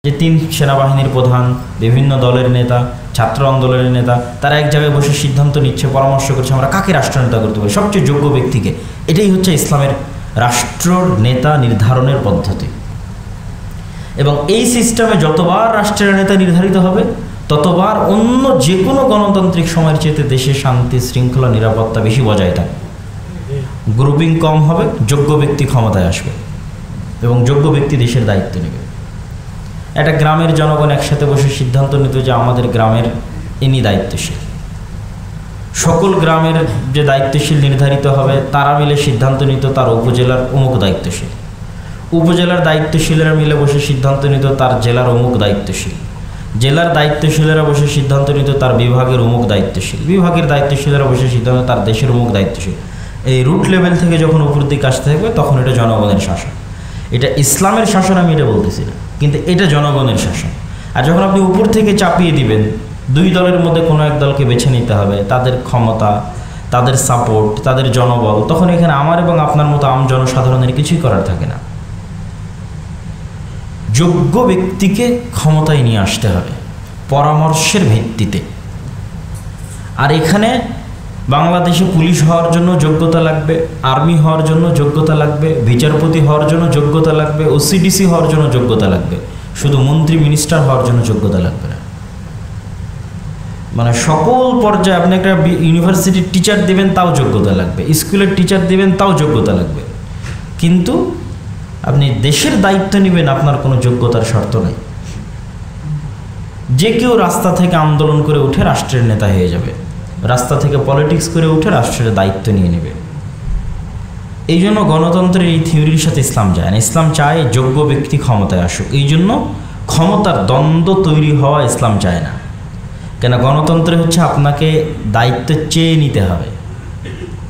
যে তিন সেনাবাহিনীর প্রধান, বিভিন্ন দলের নেতা, ছাত্র আন্দোলনের নেতা, তারা এক জায়গায় বসে সিদ্ধান্ত নিচ্ছে, পরামর্শ করছে আমরা কাকে রাষ্ট্রনেতা করতে পারি, সবচেয়ে যোগ্য ব্যক্তিকে। এটাই হচ্ছে ইসলামের রাষ্ট্র নেতা নির্ধারণের পদ্ধতি। এবং এই সিস্টেমে যতবার রাষ্ট্রের নেতা নির্ধারিত হবে ততবার অন্য যে কোনো গণতান্ত্রিক সময়ের চেয়ে দেশে শান্তি শৃঙ্খলা নিরাপত্তা বেশি বজায় থাকে, গ্রুপিং কম হবে, যোগ্য ব্যক্তি ক্ষমতায় আসবে এবং যোগ্য ব্যক্তি দেশের দায়িত্ব নেবে। একটা গ্রামের জনগণ একসাথে বসে সিদ্ধান্ত নিত যে আমাদের গ্রামের ইনি দায়িত্বশীল, সকল গ্রামের যে দায়িত্বশীল নির্ধারিত হবে তারা মিলে সিদ্ধান্ত নিত তার উপজেলার অমুক দায়িত্বশীল, উপজেলার দায়িত্বশীলেরা মিলে বসে সিদ্ধান্ত নিত তার জেলার অমুক দায়িত্বশীল, জেলার দায়িত্বশীলেরা বসে সিদ্ধান্ত নিত তার বিভাগের অমুক দায়িত্বশীল, বিভাগের দায়িত্বশীলেরা বসে সিদ্ধান্ত তার দেশের অমুক দায়িত্বশীল। এই রুট লেভেল থেকে যখন উপর দিকে আসতে থাকবে তখন এটা জনগণের শাসন। এটা ইসলামের শাসন আমি এটা বলতেছি না, কিন্তু এটা জনগণের শাসন। আর যখন আপনি উপর থেকে চাপিয়ে দিবেন, দুই দলের মধ্যে কোনো এক দলকে বেছে নিতে হবে, তাদের ক্ষমতা, তাদের সাপোর্ট, তাদের জনবল, তখন এখানে আমার এবং আপনার মতো আম জনসাধারণের কিছুই করার থাকে না। যোগ্য ব্যক্তিকে ক্ষমতায় নিয়ে আসতে হবে পরামর্শের ভিত্তিতে। আর এখানে বাংলাদেশে পুলিশ হওয়ার জন্য যোগ্যতা লাগবে, আর্মি হওয়ার জন্য যোগ্যতা লাগবে, বিচারপতি হওয়ার জন্য যোগ্যতা লাগবে, ওসিডিসি হওয়ার জন্য যোগ্যতা লাগবে, শুধু মন্ত্রী মিনিস্টার হওয়ার জন্য যোগ্যতা লাগবে না। মানে সকল পর্যায়ে আপনি একটা ইউনিভার্সিটির টিচার দেবেন তাও যোগ্যতা লাগবে, স্কুলের টিচার দেবেন তাও যোগ্যতা লাগবে, কিন্তু আপনি দেশের দায়িত্ব নেবেন আপনার কোনো যোগ্যতার শর্ত নেই। যে কেউ রাস্তা থেকে আন্দোলন করে উঠে রাষ্ট্রের নেতা হয়ে যাবে, রাস্তা থেকে পলিটিক্স করে উঠে রাষ্ট্রের দায়িত্ব নিয়ে নেবে। এই জন্য গণতন্ত্রের এই থিওরির সাথে ইসলাম যায় না। ইসলাম চায় যোগ্য ব্যক্তি ক্ষমতায় আসুক। এই জন্য ক্ষমতার দ্বন্দ্ব তৈরি হওয়া ইসলাম চায় না। কেন? গণতন্ত্রে হচ্ছে আপনাকে দায়িত্ব চেয়ে নিতে হবে।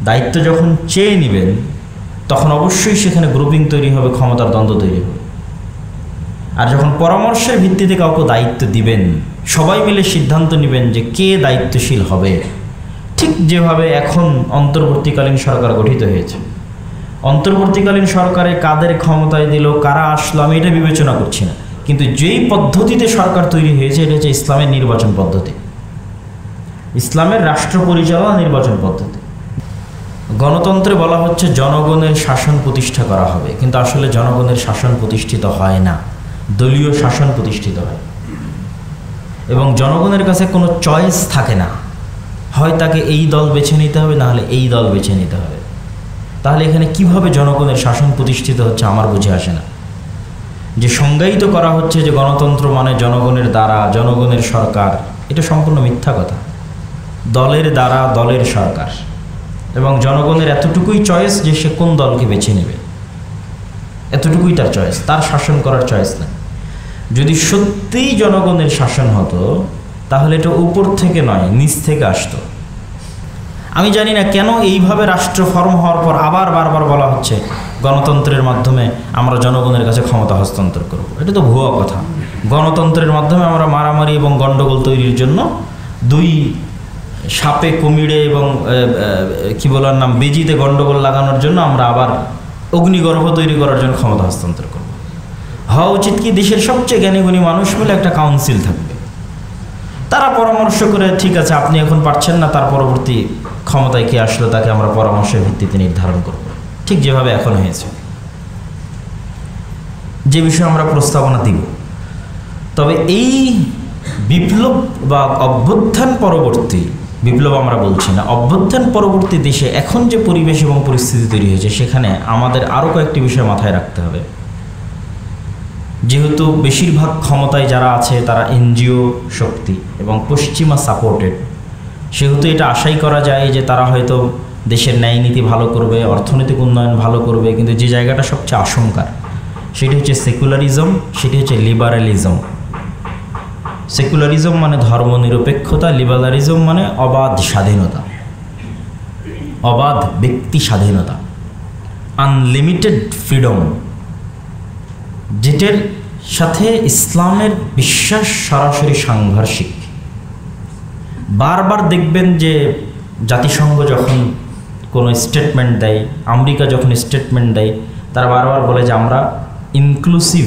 দায়িত্ব যখন চেয়ে নেবেন তখন অবশ্যই সেখানে গ্রুপিং তৈরি হবে, ক্ষমতার দ্বন্দ্ব তৈরি হবে। আর যখন পরামর্শের ভিত্তিতে কাউকে দায়িত্ব দিবেন, সবাই মিলে সিদ্ধান্ত নেবেন যে কে দায়িত্বশীল হবে, ঠিক যেভাবে এখন অন্তর্বর্তীকালীন সরকার গঠিত হয়েছে। অন্তর্বর্তীকালীন সরকারে কাদের ক্ষমতায় দিল, কারা আসলো, আমি এটা বিবেচনা করছি না, কিন্তু যেই পদ্ধতিতে সরকার তৈরি হয়েছে এটা হচ্ছে ইসলামের নির্বাচন পদ্ধতি, ইসলামের রাষ্ট্র পরিচালনা নির্বাচন পদ্ধতি। গণতন্ত্রে বলা হচ্ছে জনগণের শাসন প্রতিষ্ঠা করা হবে, কিন্তু আসলে জনগণের শাসন প্রতিষ্ঠিত হয় না, দলীয় শাসন প্রতিষ্ঠিত হয়। এবং জনগণের কাছে কোনো চয়েস থাকে না, হয় তাকে এই দল বেছে নিতে হবে, না হলে এই দল বেছে নিতে হবে। তাহলে এখানে কিভাবে জনগণের শাসন প্রতিষ্ঠিত হচ্ছে আমার বুঝে আসে না। যে সংজ্ঞায়িত করা হচ্ছে যে গণতন্ত্র মানে জনগণের দ্বারা জনগণের সরকার, এটা সম্পূর্ণ মিথ্যা কথা। দলের দ্বারা দলের সরকার, এবং জনগণের এতটুকুই চয়েস যে সে কোন দলকে বেছে নেবে, এতটুকুই তার চয়েস, তার শাসন করার চয়েস না। যদি সত্যিই জনগণের শাসন হতো তাহলে এটা উপর থেকে নয়, নিচ থেকে আসতো। আমি জানি না কেন এইভাবে রাষ্ট্র ফর্ম হওয়ার পর আবার বারবার বলা হচ্ছে গণতন্ত্রের মাধ্যমে আমরা জনগণের কাছে ক্ষমতা হস্তান্তর করব। এটা তো ভুয়া কথা। গণতন্ত্রের মাধ্যমে আমরা মারামারি এবং গণ্ডগোল তৈরির জন্য, দুই সাপে কুমিরে এবং কি বলার নাম বেজিতে গণ্ডগোল লাগানোর জন্য আমরা আবার অগ্নিগর্ভ তৈরি করার জন্য ক্ষমতা হস্তান্তর করব। হওয়া উচিত কি, দেশের সবচেয়ে জ্ঞানীগুণী মানুষ মিলে একটা কাউন্সিল থাকবে, তারা পরামর্শ করে ঠিক আছে আপনি এখন পারছেন না, তার পরবর্তী ক্ষমতায় কে আসলো তাকে আমরা পরামর্শের ভিত্তিতে নির্ধারণ করব, ঠিক যেভাবে এখন হয়েছে, যে বিষয়ে আমরা প্রস্তাবনা দিব। তবে এই বিপ্লব বা অভ্যুত্থান পরবর্তী, বিপ্লব আমরা বলছি না, অভ্যুত্থান পরবর্তী দেশে এখন যে পরিবেশ এবং পরিস্থিতি তৈরি হয়েছে সেখানে আমাদের আরও কয়েকটি বিষয় মাথায় রাখতে হবে। যেহেতু বেশিরভাগ ক্ষমতায় যারা আছে তারা এনজিও শক্তি এবং পশ্চিমা সাপোর্টেড, সেহেতু এটা আশাই করা যায় যে তারা হয়তো দেশের ন্যায় নীতি ভালো করবে, অর্থনৈতিক উন্নয়ন ভালো করবে, কিন্তু যে জায়গাটা সবচেয়ে আশঙ্কার সেটি হচ্ছে সেকুলারিজম, সেটি হচ্ছে লিবারালিজম। সেকুলারিজম মানে ধর্মনিরপেক্ষতা, লিবারালিজম মানে অবাধ স্বাধীনতা, অবাধ ব্যক্তি স্বাধীনতা, আনলিমিটেড ফ্রিডম, যেটার সাথে ইসলামের বিশ্বাস সরাসরি সাংঘর্ষিক। বারবার দেখবেন যে জাতিসংঘ যখন কোনো স্টেটমেন্ট দেয়, আমেরিকা যখন স্টেটমেন্ট দেয়, তারা বারবার বলে যে আমরা ইনক্লুসিভ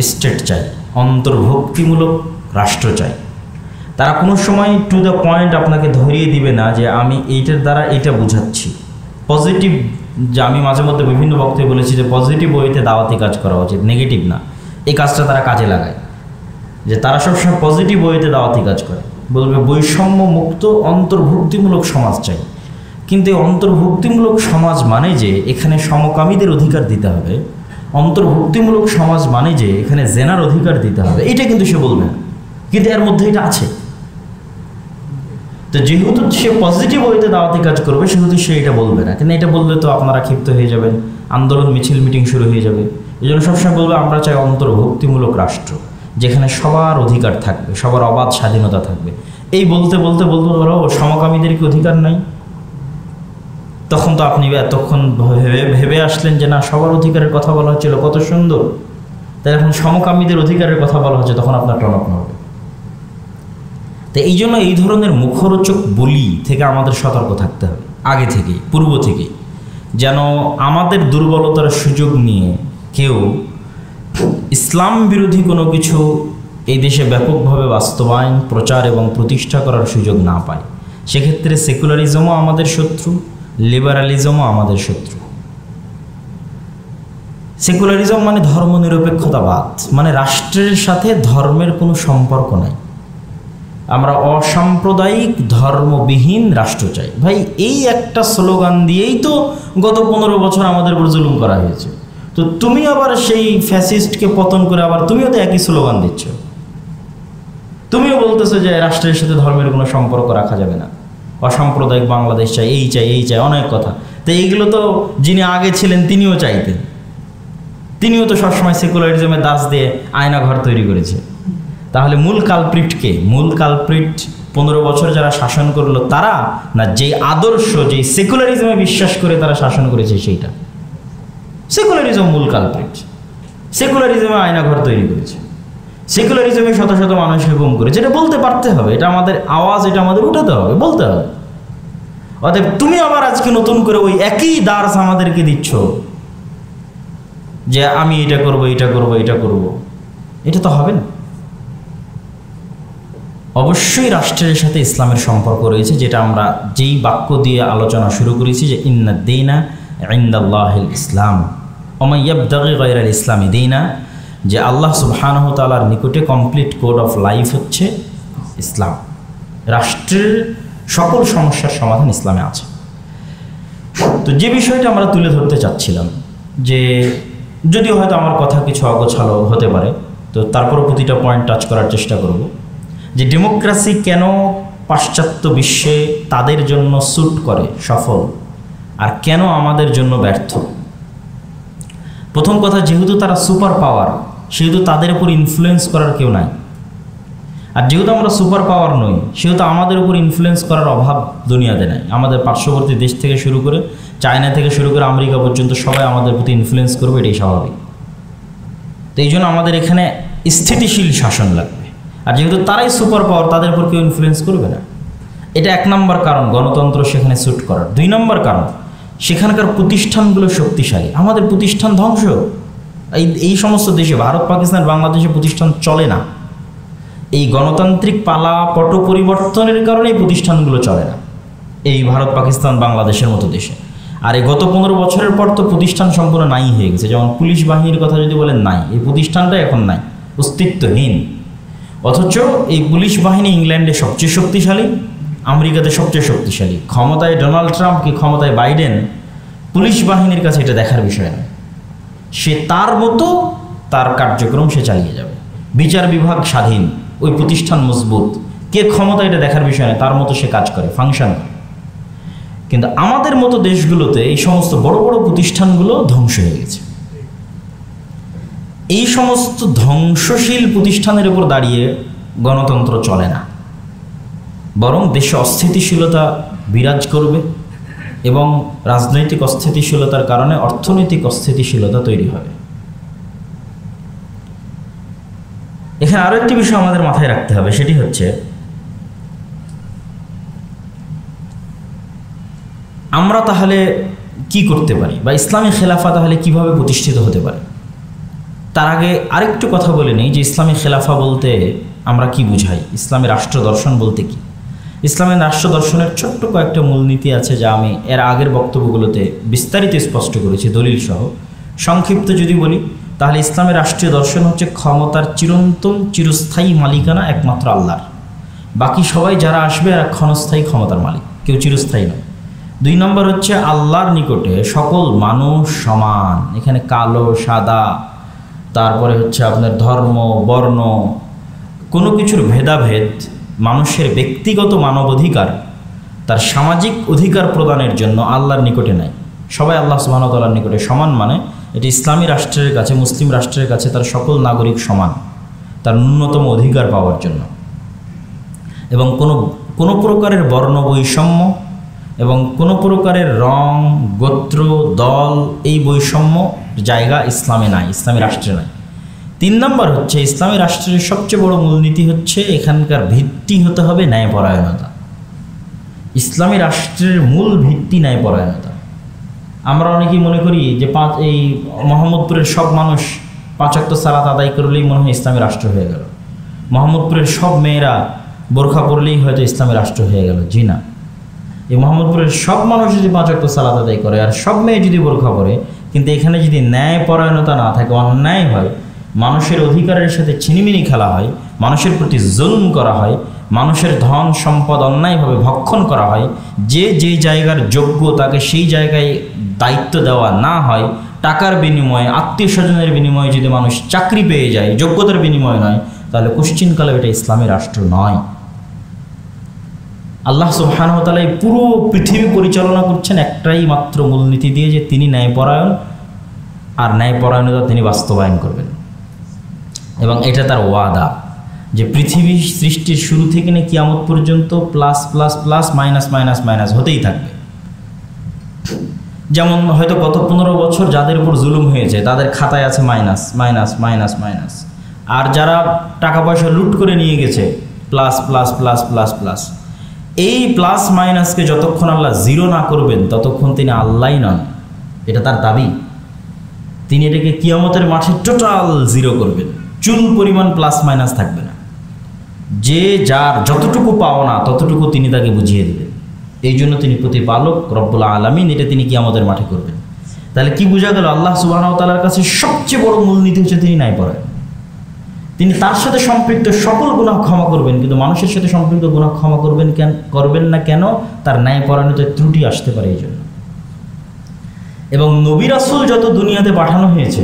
স্টেট চাই, অন্তর্ভুক্তিমূলক রাষ্ট্র চাই। তারা কোনো সময় টু দ্য পয়েন্ট আপনাকে ধরিয়ে দিবে না যে আমি এইটার দ্বারা এটা বুঝাচ্ছি। পজিটিভ, যে আমি মাঝে মধ্যে বিভিন্ন বক্তব্যে বলেছি যে পজিটিভ ওয়েতে দাওয়াতি কাজ করা উচিত, নেগেটিভ না। এই কাজটা তারা কাজে লাগায়, যে তারা সবসময় পজিটিভ ওয়েতে দাওয়াতি কাজ করে, বলবে বৈষম্য মুক্ত অন্তর্ভুক্তিমূলক সমাজ চাই। কিন্তু এই অন্তর্ভুক্তিমূলক সমাজ মানে যে এখানে সমকামীদের অধিকার দিতে হবে, অন্তর্ভুক্তিমূলক সমাজ মানে যে এখানে জেনার অধিকার দিতে হবে, এটা কিন্তু সে বলবে না। কিন্তু এর মধ্যে এটা আছে। তো যেহেতু সে পজিটিভ ওয়েতে দাওয়াতি কাজ করবে, সেহেতু সে এটা বলবে না। কিন্তু এটা বললে তো আপনারা ক্ষিপ্ত হয়ে যাবেন, আন্দোলন মিছিল মিটিং শুরু হয়ে যাবে। এই জন্য সবসময় বলবে আমরা চাই অন্তর্ভুক্তিমূলক রাষ্ট্র, যেখানে সবার অধিকার থাকবে, সবার অবাধ স্বাধীনতা থাকবে। এই বলতে বলতে বলতে বলো সমকামীদের কি অধিকার নাই? তখন তো আপনি এতক্ষণ ভেবে আসলেন যে না, সবার অধিকারের কথা বলা হচ্ছিল, কত সুন্দর। তাই এখন সমকামীদের অধিকারের কথা বলা হচ্ছে, তখন আপনার টনক নড়বে। তো এই জন্য এই ধরনের মুখরোচক বলি থেকে আমাদের সতর্ক থাকতে হবে আগে থেকেই, পূর্ব থেকেই, যেন আমাদের দুর্বলতার সুযোগ নিয়ে কেউ ইসলাম বিরোধী কোনো কিছু এই দেশে ব্যাপকভাবে বাস্তবায়ন, প্রচার এবং প্রতিষ্ঠা করার সুযোগ না পায়। সেক্ষেত্রে সেকুলারিজমও আমাদের শত্রু, লিবারালিজমও আমাদের শত্রু। সেকুলারিজম মানে ধর্মনিরপেক্ষতাবাদ, মানে রাষ্ট্রের সাথে ধর্মের কোনো সম্পর্ক নাই। আমরা অসাম্প্রদায়িক ধর্মবিহীন রাষ্ট্র চাই। ভাই, এই একটা স্লোগান দিয়েই তো গত 15 বছর আমাদের উপর জুলুম করা হয়েছে। তো তুমি আবার সেই ফ্যাসিস্টকে পতন করে আবার তুমিও তো একই স্লোগান দিচ্ছ। তুমিও বলতেছো যে রাষ্ট্রের সাথে ধর্মের কোনো সম্পর্ক রাখা যাবে না, অসাম্প্রদায়িক বাংলাদেশ চাই, এই চাই, এই চাই, অনেক কথা। তো এইগুলো তো যিনি আগে ছিলেন তিনিও চাইতেন। তিনিও তো সবসময় সেকুলারিজমের দাস দিয়ে আয়না ঘর তৈরি করেছে। তাহলে মূল কালপ্রিটকে, মূল কালপ্রিট 15 বছর যারা শাসন করলো তারা, না যেই আদর্শ, যেই সেকুলারিজমে বিশ্বাস করে তারা শাসন করেছে সেইটা? সেকুলারিজম মূল কালপ্রিট। সেকুলারিজমে আয়নাঘর তৈরি করেছে, সেকুলারিজমে শত শত মানুষকে গুম করেছে। এটা বলতে পারতে হবে, এটা আমাদের আওয়াজ, এটা আমাদের উঠাতে হবে, বলতে হবে। অতএব তুমি আবার আজকে নতুন করে ওই একই দার্স আমাদেরকে দিচ্ছ যে আমি এটা করব, এটা করব, এটা করব, এটা তো হবে না। অবশ্যই রাষ্ট্রের সাথে ইসলামের সম্পর্ক রয়েছে, যেটা আমরা যেই বাক্য দিয়ে আলোচনা শুরু করেছি যে ইন্নাদ দীনা ইনদাল্লাহিল ইসলাম ওয়া মান ইয়াবতাগি গায়রাল ইসলামি দীনা, যে আল্লাহ সুবহানাহু ওয়া তাআলার নিকটে কমপ্লিট কোড অফ লাইফ হচ্ছে ইসলাম। রাষ্ট্রের সকল সমস্যার সমাধান ইসলামে আছে। তো যে বিষয়টা আমরা তুলে ধরতে চাচ্ছিলাম, যে যদিও হয়তো আমার কথা কিছু অগোছালো হতে পারে, তো তারপরও প্রতিটা পয়েন্ট টাচ করার চেষ্টা করব, যে ডেমোক্রেসি কেন পাশ্চাত্য বিশ্বে তাদের জন্য স্যুট করে, সফল, আর কেন আমাদের জন্য ব্যর্থ। প্রথম কথা, যেহেতু তারা সুপার পাওয়ার, সেহেতু তাদের উপর ইনফ্লুয়েন্স করার কেউ নাই। আর যেহেতু আমরা সুপার পাওয়ার নই, সেহেতু আমাদের উপর ইনফ্লুয়েন্স করার অভাব দুনিয়াতে নাই। আমাদের পার্শ্ববর্তী দেশ থেকে শুরু করে, চায়না থেকে শুরু করে আমেরিকা পর্যন্ত সবাই আমাদের প্রতি ইনফ্লুয়েন্স করবে, এটাই স্বাভাবিক। তো এই জন্য আমাদের এখানে স্থিতিশীল শাসন লাগবে। আর যেহেতু তারাই সুপার পাওয়ার, তাদের উপর কেউ ইনফ্লুয়েন্স করবে না। এটা 1 নম্বর কারণ গণতন্ত্র সেখানে স্যুট করার। 2 নম্বর কারণ, সেখানকার প্রতিষ্ঠানগুলো শক্তিশালী। আমাদের প্রতিষ্ঠান ধ্বংস। এই সমস্ত দেশে, ভারত, পাকিস্তান, বাংলাদেশে প্রতিষ্ঠান চলে না। এই গণতান্ত্রিক পালা পট পরিবর্তনের কারণে এই প্রতিষ্ঠানগুলো চলে না, এই ভারত, পাকিস্তান, বাংলাদেশের মতো দেশে। আর এই গত 15 বছরের পর তো প্রতিষ্ঠান সম্পূর্ণ নাই হয়ে গেছে। যেমন পুলিশ বাহিনীর কথা যদি বলেন, নাই, এই প্রতিষ্ঠানটা এখন নাই, অস্তিত্বহীন। অথচ এই পুলিশ বাহিনী ইংল্যান্ডে সবচেয়ে শক্তিশালী, আমেরিকাতে সবচেয়ে শক্তিশালী। ক্ষমতায় ডোনাল্ড ট্রাম্প কি ক্ষমতায় বাইডেন, পুলিশ বাহিনীর কাছে এটা দেখার বিষয় না। সে তার মতো তার কার্যক্রম সে চালিয়ে যাবে। বিচার বিভাগ স্বাধীন, ওই প্রতিষ্ঠান মজবুত, কে ক্ষমতা এটা দেখার বিষয় না, তার মতো সে কাজ করে, ফাংশন করে। কিন্তু আমাদের মতো দেশগুলোতে এই সমস্ত বড় বড় প্রতিষ্ঠানগুলো ধ্বংস হয়ে গেছে। এই সমস্ত ধ্বংসশীল প্রতিষ্ঠানের উপর দাঁড়িয়ে গণতন্ত্র চলে না, বরং দেশে অস্থিতিশীলতা বিরাজ করবে এবং রাজনৈতিক অস্থিতিশীলতার কারণে অর্থনৈতিক অস্থিতিশীলতা তৈরি হবে। এখানে আরো একটি বিষয় আমাদের মাথায় রাখতে হবে, সেটি হচ্ছে আমরা তাহলে কি করতে পারি, বা ইসলামী খেলাফা তাহলে কিভাবে প্রতিষ্ঠিত হতে পারে। তার আগে আরেকটু কথা বলে নেই যে ইসলামী খেলাফা বলতে আমরা কি বুঝাই, ইসলামী রাষ্ট্র দর্শন বলতে কি। ইসলামের রাষ্ট্র দর্শনের ছোট্ট কয়েকটা মূলনীতি আছে যা আমি এর আগের বক্তব্যগুলোতে বিস্তারিত স্পষ্ট করেছি দলিল সহ। সংক্ষিপ্ত যদি বলি তাহলে ইসলামের রাষ্ট্রীয় দর্শন হচ্ছে ক্ষমতার চিরন্তন চিরস্থায়ী মালিকানা একমাত্র আল্লাহর, বাকি সবাই যারা আসবে এরা ক্ষণস্থায়ী ক্ষমতার মালিক, কেউ চিরস্থায়ী নয়। 2 নম্বর হচ্ছে আল্লাহর নিকটে সকল মানুষ সমান, এখানে কালো সাদা, তারপরে হচ্ছে আপনার ধর্ম বর্ণ কোনো কিছুর ভেদাভেদ মানুষের ব্যক্তিগত মানবাধিকার তার সামাজিক অধিকার প্রদানের জন্য আল্লাহর নিকটে নাই। সবাই আল্লাহ সুবহানাহু ওয়া তাআলার নিকটে সমান, মানে এটি ইসলামী রাষ্ট্রের কাছে, মুসলিম রাষ্ট্রের কাছে তার সকল নাগরিক সমান তার ন্যূনতম অধিকার পাওয়ার জন্য। এবং কোনো প্রকারের বর্ণ বৈষম্য এবং কোনো প্রকারের রং গোত্র দল এই বৈষম্য জায়গা ইসলামে নাই, ইসলামী রাষ্ট্রে নাই। 3 নম্বর হচ্ছে ইসলামী রাষ্ট্রের সবচেয়ে বড় মূলনীতি হচ্ছে এখানকার ভিত্তি হতে হবে ন্যায়পরায়ণতা। ইসলামী রাষ্ট্রের মূল ভিত্তি ন্যায়পরায়ণতা। আমরা অনেকেই মনে করি যে এই মোহাম্মদপুরের সব মানুষ 5 ওয়াক্ত সালাত আদায় করলেই মনে হয় ইসলামী রাষ্ট্র হয়ে গেল, মোহাম্মদপুরের সব মেয়েরা বোরখা পরলেই হয়তো ইসলামী রাষ্ট্র হয়ে গেল। জি না, এই মোহাম্মদপুরের সব মানুষ যদি 5 ওয়াক্ত সালাত আদায় করে আর সব মেয়ে যদি বোরখা পরে, কিন্তু এখানে যদি ন্যায়পরায়ণতা না থাকে, অন্যায় হয়, মানুষের অধিকারের সাথে ছিনিমিনি খেলা হয়, মানুষের প্রতি জুলুম করা হয়, মানুষের ধন সম্পদ অন্যায়ভাবে ভক্ষণ করা হয়, যে জায়গার যোগ্য তাকে সেই জায়গায় দায়িত্ব দেওয়া না হয়, টাকার বিনিময়ে আত্মীয় স্বজনের বিনিময়ে যদি মানুষ চাকরি পেয়ে যায়, যোগ্যতার বিনিময়ে নয়, তাহলে কোশ্চিনকালে এটা ইসলামী রাষ্ট্র নয়। আল্লাহ সুবহানাহু ওয়া তাআলা এই পুরো পৃথিবী পরিচালনা করছেন একটাই মাত্র মূলনীতি দিয়ে, যে তিনি ন্যায়পরায়ণ আর ন্যায়পরায়ণতা তিনি বাস্তবায়ন করবেন। এবং এটা তার ওয়াদা যে পৃথিবী সৃষ্টির শুরু থেকে নিয়ে কিয়ামত পর্যন্ত plus plus plus minus minus minus হতেই থাকবে। যেমন হয়তো গত 15 বছর যাদের উপর জুলুম হয়েছে তাদের খাতায় আছে মাইনাস মাইনাস মাইনাস মাইনাস, আর যারা টাকা পয়সা লুট করে নিয়ে গেছে plus plus plus plus plus. এই প্লাস মাইনাসকে যতক্ষণ আল্লাহ জিরো না করবেন ততক্ষণ তিনি আল্লাহই নন, এটা তার দাবি। তিনি এটাকে কিয়ামতের মাঠে টোটাল জিরো করবেন, চুল পরিমাণ প্লাস মাইনাস থাকবে না। যে যার যতটুকু পাওনা ততটুকু তিনি তাকে বুঝিয়ে দেবেন। এই জন্য তিনি প্রতিপালক রব্বুল আলামিন, এটা তিনি কিয়ামতের মাঠে করবেন। তাহলে কি বোঝা গেল? আল্লাহ সুবহানাহু ওয়া তাআলার কাছে সবচেয়ে বড় মূলনীতি হচ্ছে তিনি ন্যায়পরায়ণ। তিনি তার সাথে সম্পৃক্ত সকল গুনাহ ক্ষমা করবেন, কিন্তু মানুষের সাথে সম্পৃক্ত গুনাহ ক্ষমা করবেন না কেন? তার ন্যায়পরায়ণতায় ত্রুটি আসতে পারে এই জন্য। এবং নবী রাসূল যত দুনিয়াতে পাঠানো হয়েছে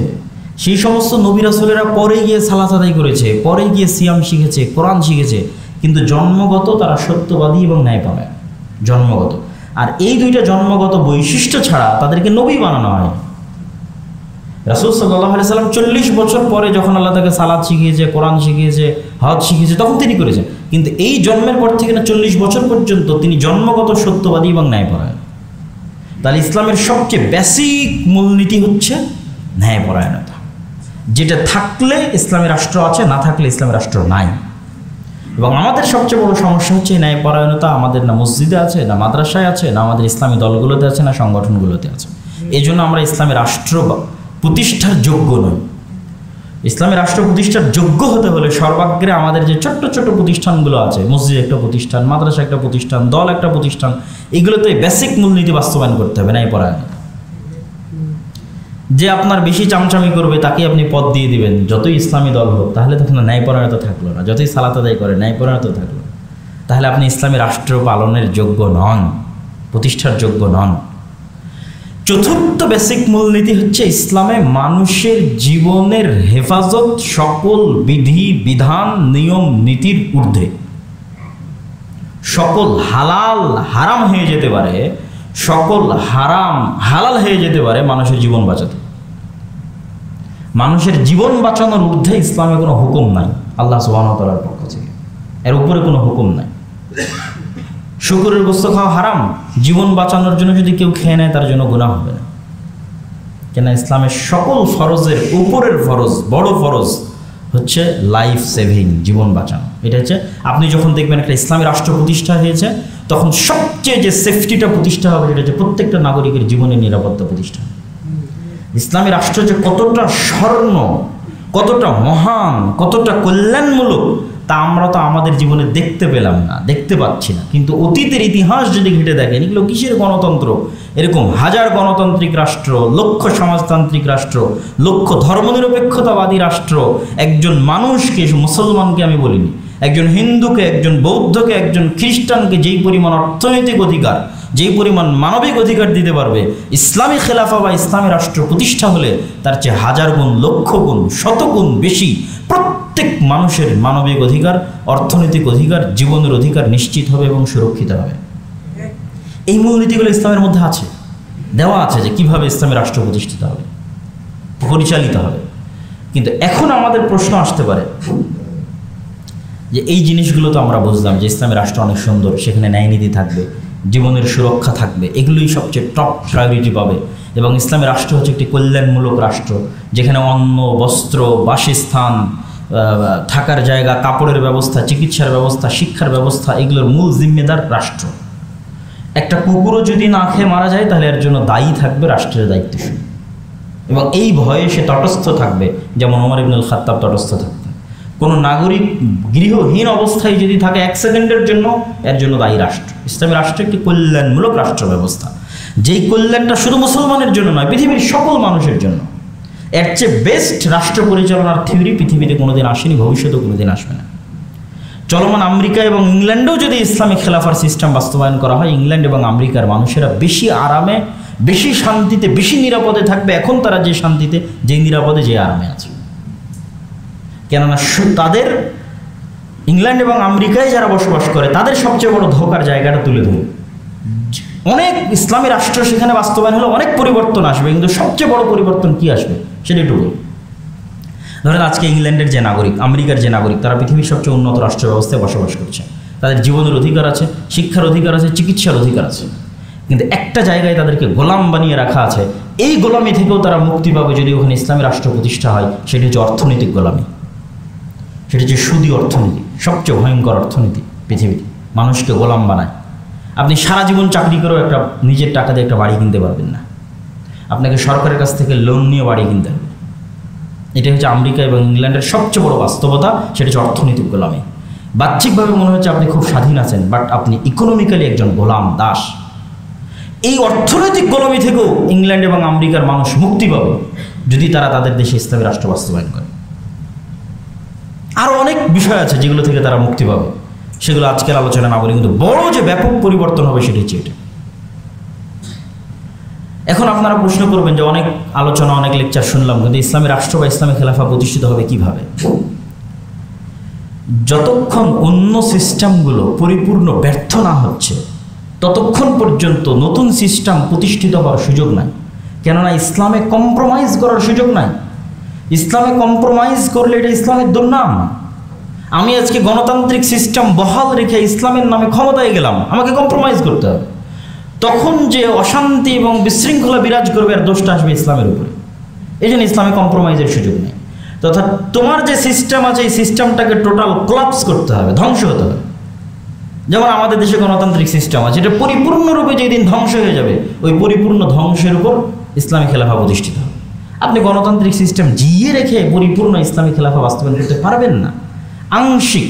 সেই সমস্ত নবী রাসূলেরা পরে গিয়ে সালাত আদায় করেছে, পরে গিয়ে সিয়াম শিখেছে, কোরআন শিখেছে, কিন্তু জন্মগত তারা সত্যবাদী এবং ন্যায়পরায়ণ, জন্মগত। আর এই 2টা জন্মগত বৈশিষ্ট্য ছাড়া তাদেরকে নবী বানানো হয়। রাসূল সাল্লাল্লাহু আলাইহি সাল্লাম 40 বছর পরে যখন আল্লাহ তাকে সালাত শিখিয়েছে, কোরআন শিখিয়েছে, হজ শিখিয়েছে, তখন তিনি করেছেন। কিন্তু এই জন্মের পর থেকে 40 বছর পর্যন্ত তিনি জন্মগত সত্যবাদী এবং ন্যায়পরায়ণ। তাহলে ইসলামের সবচেয়ে বেসিক মূলনীতি হচ্ছে ন্যায়পরায়ণতা, যেটা থাকলে ইসলামী রাষ্ট্র আছে, না থাকলে ইসলামী রাষ্ট্র নাই। এবং আমাদের সবচেয়ে বড় সমস্যা হচ্ছে এই ন্যায়পরায়ণতা আমাদের না মসজিদে আছে, না মাদ্রাসায় আছে, না আমাদের ইসলামী দলগুলোতে আছে, না সংগঠনগুলোতে আছে। এই জন্য আমরা ইসলামী রাষ্ট্র প্রতিষ্ঠার যোগ্য নই। ইসলামী রাষ্ট্র প্রতিষ্ঠার যোগ্য হতে হলে সর্বাগ্রে আমাদের যে ছোট্ট ছোট্ট প্রতিষ্ঠানগুলো আছে, মসজিদ একটা প্রতিষ্ঠান, মাদ্রাসা একটা প্রতিষ্ঠান, দল একটা প্রতিষ্ঠান, এগুলোতে বেসিক মূলনীতি বাস্তবায়ন করতে হবে ন্যায়পরায়ণতা। যে আপনার বেশি চামচামি করবে তাকে আপনি পদ দিয়ে দিবেন, যতই ইসলামী দল হোক, তাহলে তখন ন্যায়পরায়ণতা থাকলো না। যতই সালাত আদায় করে ন্যায়পরায়ণতা থাকলো, তাহলে আপনি ইসলামী রাষ্ট্র পালনের যোগ্য নন, প্রতিষ্ঠার যোগ্য নন। চতুর্থ বেসিক মূলনীতি হচ্ছে ইসলামে মানুষের জীবনের হেফাজত সকল বিধি বিধান নিয়ম নীতির ঊর্ধ্বে। সকল হালাল হারাম হয়ে যেতে পারে, সকল হারাম হালাল হয়ে যেতে পারে মানুষের জীবন বাঁচাতে। মানুষের জীবন বাঁচানোর ঊর্ধ্বে ইসলামে কোনো হুকুম নাই আল্লাহ সুবহানাহু ওয়া তাআলার পক্ষ থেকে, এর উপরে কোনো হুকুম নাই। শুকরের গোশত খাওয়া হারাম, জীবন বাঁচানোর জন্য যদি কেউ খেয়ে নেয় তার জন্য গুনাহ হবে না। কেন? ইসলামের সকল ফরজের উপরের ফরজ, বড় ফরজ হচ্ছে লাইফ সেভিং, জীবন বাঁচানো। এটা হচ্ছে আপনি যখন দেখবেন একটা ইসলামী রাষ্ট্র প্রতিষ্ঠা হয়েছে, তখন সবচেয়ে যে সেফটিটা প্রতিষ্ঠা হবে সেটা হচ্ছে প্রত্যেকটা নাগরিকের জীবনের নিরাপত্তা প্রতিষ্ঠা। ইসলামী রাষ্ট্র যে কতটা স্বর্ণ, কতটা মহান, কতটা কল্যাণমূলক, তা আমরা তো আমাদের জীবনে দেখতে পেলাম না, দেখতে পাচ্ছি না। কিন্তু অতীতের ইতিহাস যদি ঘেঁটে দেখেন, এগুলো কিসের গণতন্ত্র? এরকম হাজার গণতান্ত্রিক রাষ্ট্র, লক্ষ সমাজতান্ত্রিক রাষ্ট্র, লক্ষ ধর্মনিরপেক্ষতাবাদী রাষ্ট্র, একজন মানুষকে, মুসলমানকে আমি বলিনি, একজন হিন্দুকে, একজন বৌদ্ধকে, একজন খ্রিস্টানকে যেই পরিমাণ অর্থনৈতিক অধিকার, যেই পরিমাণ মানবিক অধিকার দিতে পারবে, ইসলামী খেলাফা বা ইসলামী রাষ্ট্র প্রতিষ্ঠা হলে তার চেয়ে হাজার গুণ, লক্ষ গুণ, শতগুণ বেশি প্রত্যেক মানুষের মানবিক অধিকার, অর্থনৈতিক অধিকার, জীবনের অধিকার নিশ্চিত হবে এবং সুরক্ষিত হবে। এই মূলনীতিগুলো ইসলামের মধ্যে আছে, দেওয়া আছে যে কিভাবে ইসলামী রাষ্ট্র প্রতিষ্ঠিত হবে, পরিচালিত হবে। কিন্তু এখন আমাদের প্রশ্ন আসতে পারে যে এই জিনিসগুলো তো আমরা বুঝলাম যে ইসলামী রাষ্ট্র অনেক সুন্দর, সেখানে ন্যায়নীতি থাকবে, জীবনের সুরক্ষা থাকবে, এগুলোই সবচেয়ে টপ প্রায়োরিটি পাবে, এবং ইসলামী রাষ্ট্র হচ্ছে একটি কল্যাণমূলক রাষ্ট্র যেখানে অন্ন, বস্ত্র, বাসস্থান, থাকার জায়গা, কাপড়ের ব্যবস্থা, চিকিৎসার ব্যবস্থা, শিক্ষার ব্যবস্থা, এগুলোর মূল জিম্মেদার রাষ্ট্র। একটা কুকুরও যদি না খেয়ে মারা যায় তাহলে এর জন্য দায়ী থাকবে রাষ্ট্রের দায়িত্বশীল, এবং এই ভয়ে সে তটস্থ থাকবে, যেমন ওমর ইবনুল খাত্তাব তটস্থ থাকতেন। কোনো নাগরিক গৃহহীন অবস্থায় যদি থাকে 1 সেকেন্ডের জন্য, এর জন্য দায়ী রাষ্ট্র। ইসলামী রাষ্ট্র একটি কল্যাণমূলক রাষ্ট্র ব্যবস্থা, যেই কল্যাণটা শুধু মুসলমানের জন্য নয়, পৃথিবীর সকল মানুষের জন্য। এর চেয়ে বেস্ট রাষ্ট্র পরিচালনার থিওরি পৃথিবীতে কোনোদিন আসেনি, ভবিষ্যতেও কোনোদিন আসবে না। চলমান আমেরিকা এবং ইংল্যান্ডেও যদি ইসলামিক খেলাফার সিস্টেম বাস্তবায়ন করা হয়, ইংল্যান্ড এবং আমেরিকার মানুষেরা বেশি আরামে, বেশি শান্তিতে, বেশি নিরাপদে থাকবে এখন তারা যে শান্তিতে, যে নিরাপদে, যে আরামে আছে। কেননা তাদের ইংল্যান্ড এবং আমেরিকায় যারা বসবাস করে তাদের সবচেয়ে বড় ধোঁকার জায়গাটা তুলে ধরে। অনেক ইসলামী রাষ্ট্র সেখানে বাস্তবায়ন হলে অনেক পরিবর্তন আসবে, কিন্তু সবচেয়ে বড় পরিবর্তন কি আসবে সেটা একটু বলি। ধরেন আজকে ইংল্যান্ডের যে নাগরিক, আমেরিকার যে নাগরিক, তারা পৃথিবীর সবচেয়ে উন্নত রাষ্ট্র ব্যবস্থায় বসবাস করছে, তাদের জীবনের অধিকার আছে, শিক্ষার অধিকার আছে, চিকিৎসার অধিকার আছে, কিন্তু একটা জায়গায় তাদেরকে গোলাম বানিয়ে রাখা আছে। এই গোলামি থেকেও তারা মুক্তি পাবে যদি ওখানে ইসলামী রাষ্ট্র প্রতিষ্ঠা হয়। সেটি হচ্ছে অর্থনৈতিক গোলামি, সেটি হচ্ছে সুদী অর্থনীতি, সবচেয়ে ভয়ঙ্কর অর্থনীতি পৃথিবীর, মানুষকে গোলাম বানায়। আপনি সারা জীবন চাকরি করেও একটা নিজের টাকা দিয়ে একটা বাড়ি কিনতে পারবেন না, আপনাকে সরকারের কাছ থেকে লোন নিয়ে বাড়ি কিনতে হবে। এটা হচ্ছে আমেরিকা এবং ইংল্যান্ডের সবচেয়ে বড় বাস্তবতা, সেটা হচ্ছে অর্থনৈতিক গোলামি। বাহ্যিকভাবে মনে হচ্ছে আপনি খুব স্বাধীন আছেন, বাট আপনি ইকোনমিক্যালি একজন গোলাম, দাস। এই অর্থনৈতিক গোলামি থেকেও ইংল্যান্ড এবং আমেরিকার মানুষ মুক্তি পাবে যদি তারা তাদের দেশে ইসলামী রাষ্ট্র বাস্তবায়ন করে। আরও অনেক বিষয় আছে যেগুলো থেকে তারা মুক্তি পাবে, সেগুলো আজকের আলোচনা না বলি, কিন্তু বড় যে ব্যাপক পরিবর্তন হবে সেটা হচ্ছে এটা। এখন আপনারা প্রশ্ন করবেন যে অনেক আলোচনা, অনেক লেকচার শুনলাম, কিন্তু ইসলামী রাষ্ট্র বা ইসলামী খেলাফা প্রতিষ্ঠিত হবে কিভাবে? যতক্ষণ অন্য সিস্টেমগুলো পরিপূর্ণ ব্যর্থ না হচ্ছে ততক্ষণ পর্যন্ত নতুন সিস্টেম প্রতিষ্ঠিত হওয়ার সুযোগ নাই। কেননা ইসলামে কম্প্রোমাইজ করার সুযোগ নাই। ইসলামে কম্প্রোমাইজ করলে এটা ইসলামের দুর্নাম। আমি আজকে গণতান্ত্রিক সিস্টেম বহাল রেখে ইসলামের নামে ক্ষমতায় গেলাম, আমাকে কম্প্রোমাইজ করতে হবে। তখন যে অশান্তি এবং বিশৃঙ্খলা বিরাজ করবে, আর দোষটা আসবে ইসলামের উপরে। এই জন্য ইসলামে কম্প্রোমাইজের সুযোগ নেই। তথা তোমার যে সিস্টেম আছে এই সিস্টেমটাকে টোটাল কোলাপস করতে হবে, ধ্বংস হতে হবে। যেমন আমাদের দেশে গণতান্ত্রিক সিস্টেম আছে, এটা পরিপূর্ণরূপে যেদিন ধ্বংস হয়ে যাবে, ওই পরিপূর্ণ ধ্বংসের উপর ইসলামী খেলাফা প্রতিষ্ঠিত হবে। আপনি গণতান্ত্রিক সিস্টেম জিইয়ে রেখে পরিপূর্ণ ইসলামী খেলাফা বাস্তবায়ন করতে পারবেন না। আংশিক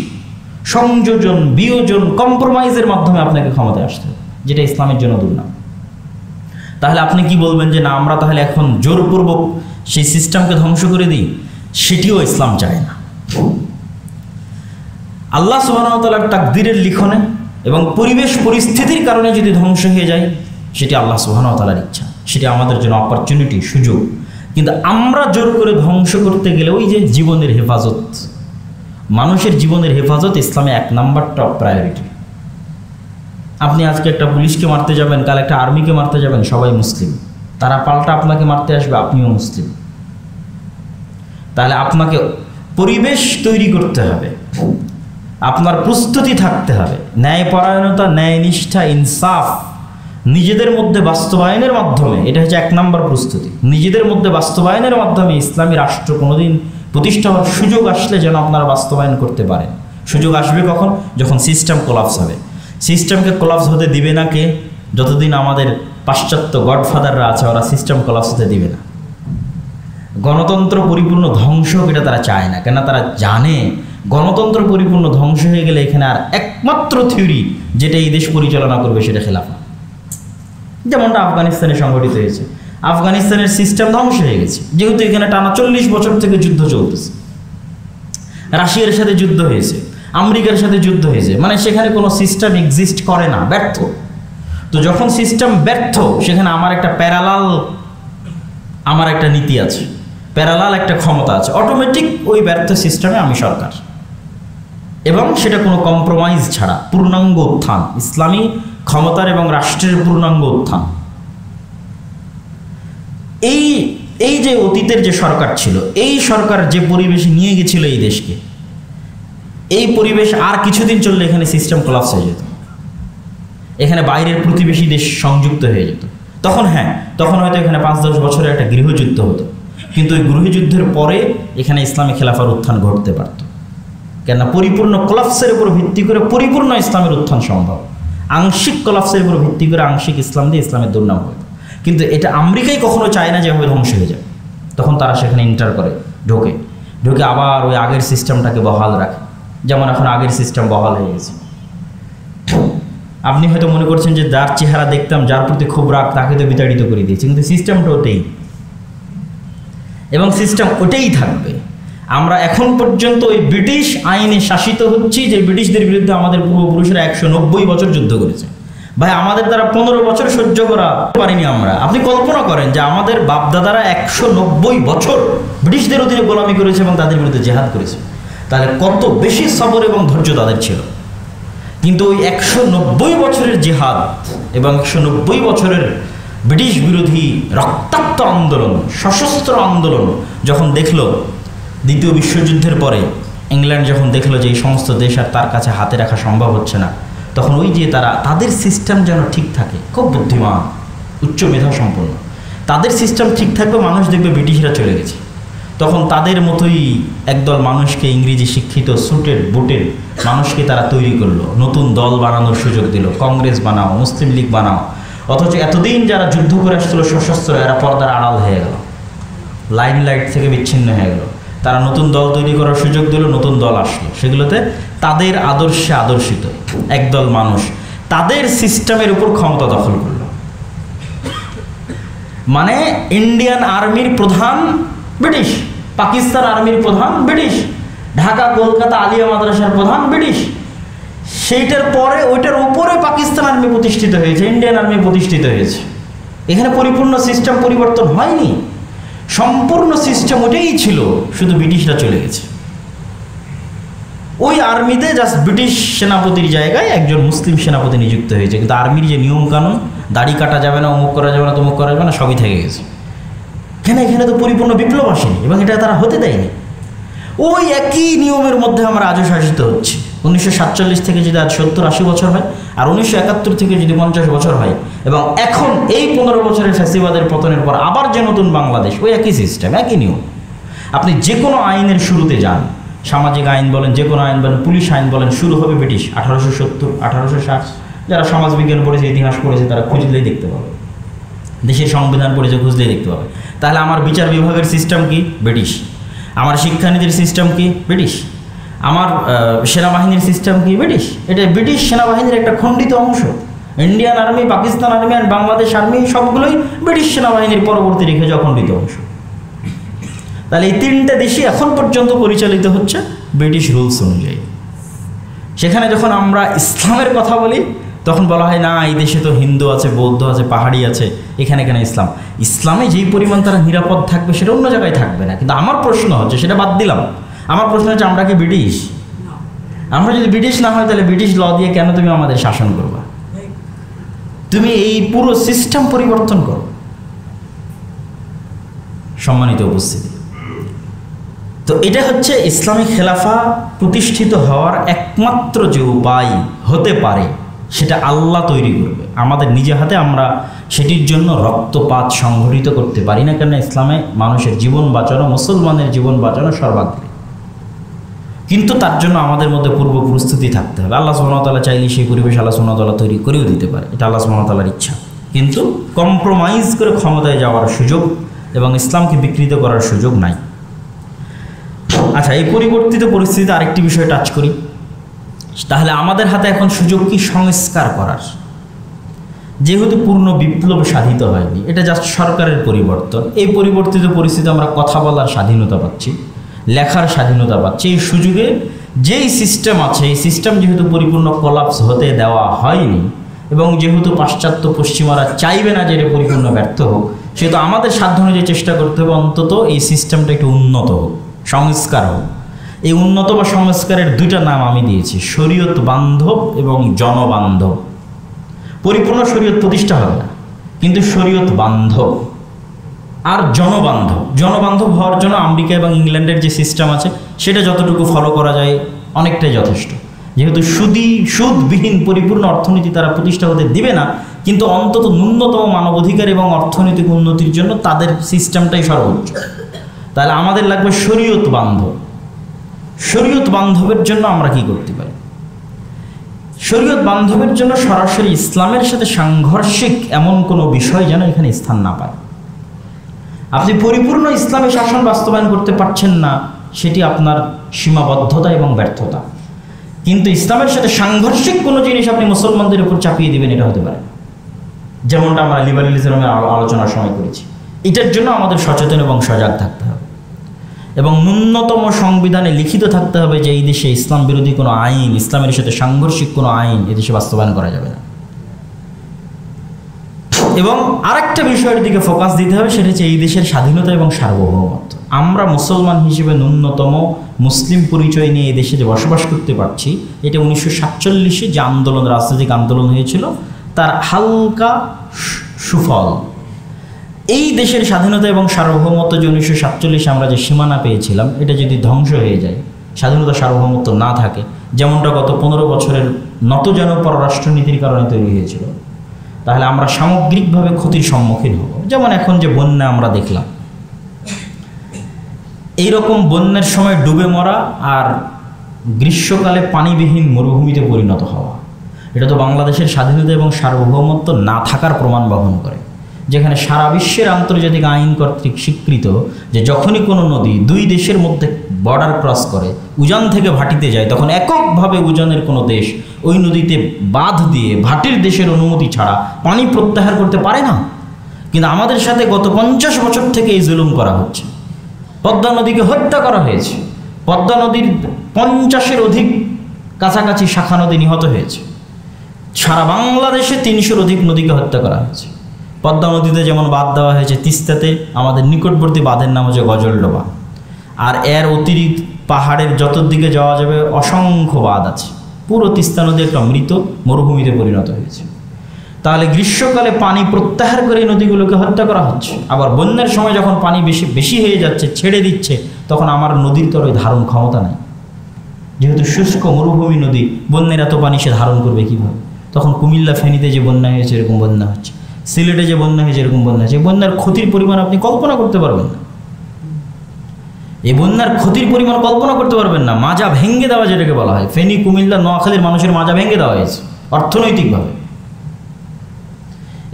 সংযোজন, বিয়োজন, কম্প্রোমাইজের মাধ্যমে আপনাকে ক্ষমতায় আসতে হবে, যেটা ইসলামের জন্য দুর্নাম। তাহলে আপনি কি বলবেন যে না, আমরা তাহলে এখন জোরপূর্বক সেই সিস্টেমকে ধ্বংস করে দিই? সেটিও ইসলাম চায় না। আল্লাহ সুবহানাহু ওয়া তাআলার তাকদীরের লিখনে এবং পরিবেশ পরিস্থিতির কারণে যদি ধ্বংস হয়ে যায়, সেটি আল্লাহ সুবহানাহু ওয়া তাআলার ইচ্ছা, সেটি আমাদের জন্য অপরচুনিটি, সুযোগ। কিন্তু আমরা জোর করে ধ্বংস করতে গেলে ওই যে জীবনের হেফাজত, মানুষের জীবনের হেফাজত ইসলামে 1 নাম্বার টপ প্রায়োরিটি। আপনি আজকে একটা পুলিশকে মারতে যাবেন, কাল একটা আর্মিকে মারতে যাবেন, সবাই মুসলিম, তারা পাল্টা আপনাকে মারতে আসবে, আপনিও মুসলিম। তাহলে আপনাকে পরিবেশ তৈরি করতে হবে, আপনার প্রস্তুতি থাকতে হবে, ন্যায়পরায়ণতা, ন্যায়নিষ্ঠা, ইনসাফ নিজেদের মধ্যে বাস্তবায়নের মাধ্যমে। এটা হচ্ছে 1 নাম্বার প্রস্তুতি। নিজেদের মধ্যে বাস্তবায়নের মাধ্যমে ইসলামী রাষ্ট্র কোনোদিন প্রতিষ্ঠা হওয়ার সুযোগ আসলে যেন আপনারা বাস্তবায়ন করতে পারেন। সুযোগ আসবে কখন? যখন সিস্টেম কোলাপস হবে। সিস্টেমকে কোলাপস হতে দিবে না কে? যতদিন আমাদের পাশ্চাত্য গডফাদাররা আছে, ওরা সিস্টেম কোলাপস হতে দিবে না। গণতন্ত্র পরিপূর্ণ ধ্বংস হোক এটা তারা চায় না, কেননা তারা জানে গণতন্ত্র পরিপূর্ণ ধ্বংস হয়ে গেলে এখানে আর একমাত্র থিওরি যেটা এই দেশ পরিচালনা করবে সেটা খেলাফা। যেমনটা আফগানিস্তানে সংঘটিত হয়েছে, আফগানিস্তানের সিস্টেম ধ্বংস হয়ে গেছে, যেহেতু এখানে টানা 40 বছর থেকে যুদ্ধ চলতেছে, রাশিয়ার সাথে যুদ্ধ হয়েছে, আমেরিকার সাথে যুদ্ধ হয়েছে, মানে সেখানে কোনো সিস্টেম এক্সিস্ট করে না, ব্যর্থ। তো যখন সিস্টেম ব্যর্থ, সেখানে আমার একটা প্যারালাল, আমার একটা নীতি আছে, প্যারালাল একটা ক্ষমতা আছে, অটোমেটিক ওই ব্যর্থ সিস্টেমে আমি সরকার, এবং সেটা কোনো কম্প্রোমাইজ ছাড়া পূর্ণাঙ্গ উত্থান, ইসলামী ক্ষমতার এবং রাষ্ট্রের পূর্ণাঙ্গ উত্থান। এই যে অতীতের যে সরকার ছিল, এই সরকার যে পরিবেশে নিয়ে গেছিল এই দেশকে, এই পরিবেশ আর কিছুদিন চললে এখানে সিস্টেম কোলাপস হয়ে যেত, এখানে বাইরের প্রতিবেশী দেশ সংযুক্ত হয়ে যেত। তখন তখন হয়তো এখানে 5-10 বছরের একটা গৃহযুদ্ধ হতো, কিন্তু ওই গৃহযুদ্ধের পরে এখানে ইসলামী খেলাফার উত্থান ঘটতে পারত, কেননা পরিপূর্ণ কোলাপসের উপর ভিত্তি করে পরিপূর্ণ ইসলামের উত্থান সম্ভব, আংশিক কোলাপসের উপর ভিত্তি করে আংশিক ইসলাম দিয়ে ইসলামের দুর্নাম হবে। কিন্তু এটা আমেরিকাই কখনো চায় না যেভাবে ধ্বংস হয়ে যায়, তখন তারা সেখানে এন্টার করে, ঢোকে আবার ওই আগের সিস্টেমটাকে বহাল রাখে, যেমন এখন আগের সিস্টেম বহাল হয়ে গেছে। আপনি হয়তো মনে করছেন যে যার চেহারা দেখতাম, যার প্রতি খুব রাগ, তাকে তো বিতাড়িত করে দিয়েছে, কিন্তু সিস্টেমটা ওটাই, এবং সিস্টেম ওটাই থাকবে। আমরা এখন পর্যন্ত ওই ব্রিটিশ আইনে শাসিত হচ্ছি, যে ব্রিটিশদের বিরুদ্ধে আমাদের পূর্বপুরুষেরা 190 বছর যুদ্ধ করেছে। ভাই, আমাদের দ্বারা 15 বছর সহ্য করা পারিনি আমরা। আপনি কল্পনা করেন যে আমাদের বাপদাদারা 190 বছর ব্রিটিশদের অধীনে গোলামি করেছে এবং তাদের বিরুদ্ধে জেহাদ করেছে, তাহলে কত বেশি সবর এবং ধৈর্য তাদের ছিল। কিন্তু ওই 190 বছরের জেহাদ এবং 190 বছরের ব্রিটিশ বিরোধী রক্তাক্ত আন্দোলন, সশস্ত্র আন্দোলন যখন দেখলো দ্বিতীয় বিশ্বযুদ্ধের পরে, ইংল্যান্ড যখন দেখলো যে এই সমস্ত দেশ আর তার কাছে হাতে রাখা সম্ভব হচ্ছে না, তখন ওই যে তাদের সিস্টেম যেন ঠিক থাকে, খুব বুদ্ধিমান, উচ্চ মেধা সম্পন্ন, তাদের সিস্টেম ঠিক থাকবে, মানুষ দেখবে ব্রিটিশরা চলে গেছে, তখন তাদের মতোই একদল মানুষকে, ইংরেজি শিক্ষিত সুটেড বুটেড মানুষকে তারা তৈরি করলো, নতুন দল বানানোর সুযোগ দিল, কংগ্রেস বানাও, মুসলিম লীগ বানাও। অথচ এতদিন যারা যুদ্ধ করে আসছিল সশস্ত্র, এরা পর্দার আড়াল হয়ে গেল, লাইট থেকে বিচ্ছিন্ন হয়ে গেল। তারা নতুন দল তৈরি করার সুযোগ দিল, নতুন দল আসলো, সেগুলোতে তাদের আদর্শে আদর্শিত একদল মানুষ তাদের সিস্টেমের উপর ক্ষমতা দখল করলো। মানে ইন্ডিয়ান আর্মির প্রধান ব্রিটিশ, পাকিস্তান আর্মির প্রধান ব্রিটিশ, ঢাকা কলকাতা আলিয়া মাদ্রাসার প্রধান ব্রিটিশ, সেইটার পরে ওইটার উপরে পাকিস্তান আর্মি প্রতিষ্ঠিত হয়েছে, ইন্ডিয়ান আর্মি প্রতিষ্ঠিত হয়েছে। এখানে পরিপূর্ণ সিস্টেম পরিবর্তন হয়নি, সম্পূর্ণ সিস্টেম ওটাই ছিল, শুধু ব্রিটিশরা চলে গেছে। ওই আর্মিতে জাস্ট ব্রিটিশ সেনাপতির জায়গায় একজন মুসলিম সেনাপতি নিযুক্ত হয়েছে, কিন্তু আর্মির যে নিয়মকানুন, দাড়ি কাটা যাবে না, অমুক করা যাবে না, তমুক করা যাবে না, সবই থেকে গেছে। এখানে তো পরিপূর্ণ বিপ্লব আসেনি, এবং এটা তারা হতে দেয়নি। ওই একই নিয়মের মধ্যে আমরা আজও শাসিত হচ্ছি। 1947 থেকে যদি আজ 70-80 বছর হয়, আর 1971 থেকে যদি 50 বছর হয়, এবং এখন এই 15 বছরের ফ্যাসিবাদের পতনের পর আবার যে নতুন বাংলাদেশ, ওই একই সিস্টেম, একই নিয়ম। আপনি যে কোনো আইনের শুরুতে যান, সামাজিক আইন বলেন, যে কোনো আইন বলেন, পুলিশ আইন বলেন, শুরু হবে ব্রিটিশ 1870, 1860। যারা সমাজবিজ্ঞান পড়েছে, ইতিহাস পড়েছে, তারা খুঁজলেই দেখতে পাবে, দেশের সংবিধান পড়েছে, খুঁজলেই দেখতে পাবে। তাহলে আমার বিচার বিভাগের সিস্টেম কি? ব্রিটিশ। আমার শিক্ষানীতির সিস্টেম কি? ব্রিটিশ। আমার সেনাবাহিনীর সিস্টেম কি? ব্রিটিশ। এটা ব্রিটিশ সেনাবাহিনীর একটা খণ্ডিত অংশ। ইন্ডিয়ান আর্মি, পাকিস্তান আর্মি আর বাংলাদেশ আর্মি সবগুলোই ব্রিটিশ সেনাবাহিনীর পরবর্তী রেখে অখণ্ডিত অংশ। তাহলে এই তিনটে দেশই এখন পর্যন্ত পরিচালিত হচ্ছে ব্রিটিশ রুলস অনুযায়ী। সেখানে যখন আমরা ইসলামের কথা বলি, তখন বলা হয় না, এই দেশে তো হিন্দু আছে, বৌদ্ধ আছে, পাহাড়ি আছে, এখানে ইসলামে যেই পরিমাণ তারা নিরাপদ থাকবে সেটা অন্য জায়গায় থাকবে না। কিন্তু আমার প্রশ্ন হচ্ছে, সেটা বাদ দিলাম, আমার প্রশ্ন হচ্ছে, আমরা কি ব্রিটিশ? আমরা যদি ব্রিটিশ না হয়, তাহলে ব্রিটিশ ল দিয়ে কেন তুমি আমাদের শাসন করবা? তুমি এই পুরো সিস্টেম পরিবর্তন করো। সম্মানিত উপস্থিতি, তো এটা হচ্ছে ইসলামী খেলাফা প্রতিষ্ঠিত হওয়ার একমাত্র যে উপায় হতে পারে, সেটা আল্লাহ তৈরি করবে। আমাদের নিজে হাতে আমরা সেটির জন্য রক্তপাত সংঘটিত করতে পারি না, কেন ইসলামে মানুষের জীবন বাঁচানো, মুসলমানের জীবন বাঁচানো সর্বাগ্রে। কিন্তু তার জন্য আমাদের মধ্যে পূর্ব প্রস্তুতি থাকতে হবে। আল্লাহ সুবহানাহু ওয়া তাআলা চাইলে সেই পরিবেশ আল্লাহ সুবহানাহু ওয়া তাআলা তৈরি করেও দিতে পারে, এটা আল্লাহ সুবহানাহু ওয়া তাআলার ইচ্ছা। কিন্তু কম্প্রোমাইজ করে ক্ষমতায় যাওয়ার সুযোগ এবং ইসলামকে বিকৃত করার সুযোগ নাই। আচ্ছা, এই পরিবর্তিত পরিস্থিতিতে আরেকটি বিষয় টাচ করি। তাহলে আমাদের হাতে এখন সুযোগ কি সংস্কার করার? যেহেতু পূর্ণ বিপ্লব সাধিত হয়নি, এটা জাস্ট সরকারের পরিবর্তন। এই পরিবর্তিত পরিস্থিতিতে আমরা কথা বলার স্বাধীনতা পাচ্ছি, লেখার স্বাধীনতা পাচ্ছি। এই সুযোগে যেই সিস্টেম আছে, এই সিস্টেম যেহেতু পরিপূর্ণ কোলাপস হতে দেওয়া হয়নি এবং যেহেতু পাশ্চাত্য পশ্চিমারা চাইবে না যে এটা পরিপূর্ণ ব্যর্থ হোক, সেহেতু আমাদের সাধ্য অনুযায়ী চেষ্টা করতে হবে অন্তত এই সিস্টেমটা একটু উন্নত হোক, সংস্কার হোক। এই উন্নত বা সংস্কারের দুইটা নাম আমি দিয়েছি, শরীয়ত বান্ধব এবং জনবান্ধব। পরিপূর্ণ শরীয়ত প্রতিষ্ঠা হবে না, কিন্তু শরীয়ত বান্ধব আর জনবান্ধব। জনবান্ধব হওয়ার জন্য আমেরিকা এবং ইংল্যান্ডের যে সিস্টেম আছে সেটা যতটুকু ফলো করা যায় অনেকটাই যথেষ্ট। যেহেতু সুদবিহীন পরিপূর্ণ অর্থনীতি তারা প্রতিষ্ঠা হতে দিবে না, কিন্তু অন্তত ন্যূনতম মানবাধিকার এবং অর্থনৈতিক উন্নতির জন্য তাদের সিস্টেমটাই সর্বোচ্চ। তাহলে আমাদের লাগবে শরীয়ত বান্ধব। শরীয়ত বান্ধবের জন্য আমরা কি করতে পারি? শরীয়ত বান্ধবের জন্য সরাসরি ইসলামের সাথে সাংঘর্ষিক এমন কোনো বিষয় যেন এখানে স্থান না পায়। আপনি পরিপূর্ণ ইসলামী শাসন বাস্তবায়ন করতে পারছেন না, সেটি আপনার সীমাবদ্ধতা এবং ব্যর্থতা। কিন্তু ইসলামের সাথে সাংঘর্ষিক কোনো জিনিস আপনি মুসলমানদের উপর চাপিয়ে দিবেন, এটা হতে পারে। যেমনটা আমরা লিবারেলিজমের আলোচনার সময় করেছি। এটার জন্য আমাদের সচেতন এবং সজাগ থাকতে হবে এবং ন্যূনতম সংবিধানে লিখিত থাকতে হবে যে এই দেশে ইসলাম বিরোধী কোনো আইন, ইসলামের সাথে সাংঘর্ষিক কোনো আইন এদেশে বাস্তবায়ন করা যাবে না। এবং আরেকটা বিষয়ের দিকে ফোকাস দিতে হবে, সেটা হচ্ছে এই দেশের স্বাধীনতা এবং সার্বভৌমত্ব। আমরা মুসলমান হিসেবে ন্যূনতম মুসলিম পরিচয় নিয়ে এই দেশে যে বসবাস করতে পারছি, এটা 1947-এ যে আন্দোলন, রাজনৈতিক আন্দোলন হয়েছিল, তার হালকা সুফল। এই দেশের স্বাধীনতা এবং সার্বভৌমত্ব যে 1947 আমরা যে সীমানা পেয়েছিলাম, এটা যদি ধ্বংস হয়ে যায়, স্বাধীনতা সার্বভৌমত্ব না থাকে, যেমনটা গত 15 বছরের নতজানু পররাষ্ট্রনীতির কারণে তৈরি হয়েছিল, তাহলে আমরা সামগ্রিকভাবে ক্ষতির সম্মুখীন হব। যেমন এখন যে বন্যা আমরা দেখলাম, এইরকম বন্যার সময় ডুবে মরা আর গ্রীষ্মকালে পানিবিহীন মরুভূমিতে পরিণত হওয়া, এটা তো বাংলাদেশের স্বাধীনতা এবং সার্বভৌমত্ব না থাকার প্রমাণ বহন করে। যেখানে সারা বিশ্বের আন্তর্জাতিক আইন কর্তৃক স্বীকৃত যে যখনই কোনো নদী দুই দেশের মধ্যে বর্ডার ক্রস করে, উজান থেকে ভাটিতে যায়, তখন এককভাবে উজানের কোনো দেশ ওই নদীতে বাঁধ দিয়ে ভাটির দেশের অনুমতি ছাড়া পানি প্রত্যাহার করতে পারে না। কিন্তু আমাদের সাথে গত 50 বছর থেকে এই জুলুম করা হচ্ছে। পদ্মা নদীকে হত্যা করা হয়েছে, পদ্মা নদীর 50-এর অধিক কাছাকাছি শাখা নদী নিহত হয়েছে, সারা বাংলাদেশে 300-এর অধিক নদীকে হত্যা করা হয়েছে। পদ্মা নদীতে যেমন বাঁধ দেওয়া হয়েছে, তিস্তাতে আমাদের নিকটবর্তী বাঁধের নাম হচ্ছে গজলডোবা, আর এর অতিরিক্ত পাহাড়ের যত দিকে যাওয়া যাবে অসংখ্য বাঁধ আছে। পুরো তিস্তা নদী একটা মৃত মরুভূমিতে পরিণত হয়েছে। তাহলে গ্রীষ্মকালে পানি প্রত্যাহার করে এই নদীগুলোকে হত্যা করা হচ্ছে, আবার বন্যার সময় যখন পানি বেশি হয়ে যাচ্ছে, ছেড়ে দিচ্ছে, তখন আমার নদীর তো ওই ধারণ ক্ষমতা নাই। যেহেতু শুষ্ক মরুভূমি নদী, বন্যার এত পানি সে ধারণ করবে কীভাবে? তখন কুমিল্লা ফেনীতে যে বন্যা হয়েছে এরকম বন্যা হচ্ছে, সিলেটে যে বন্যা হয়েছে এরকম বন্যা হয়েছে। বন্যার ক্ষতির পরিমাণ আপনি কল্পনা করতে পারবেন না। এই বন্যার ক্ষতির পরিমাণ কল্পনা করতে পারবেন না। মাজা ভেঙে দেওয়া যেটাকে বলা হয়, ফেনী, কুমিল্লা, নোয়াখালীর মানুষের মাজা ভেঙে দেওয়া হয়েছে অর্থনৈতিকভাবে।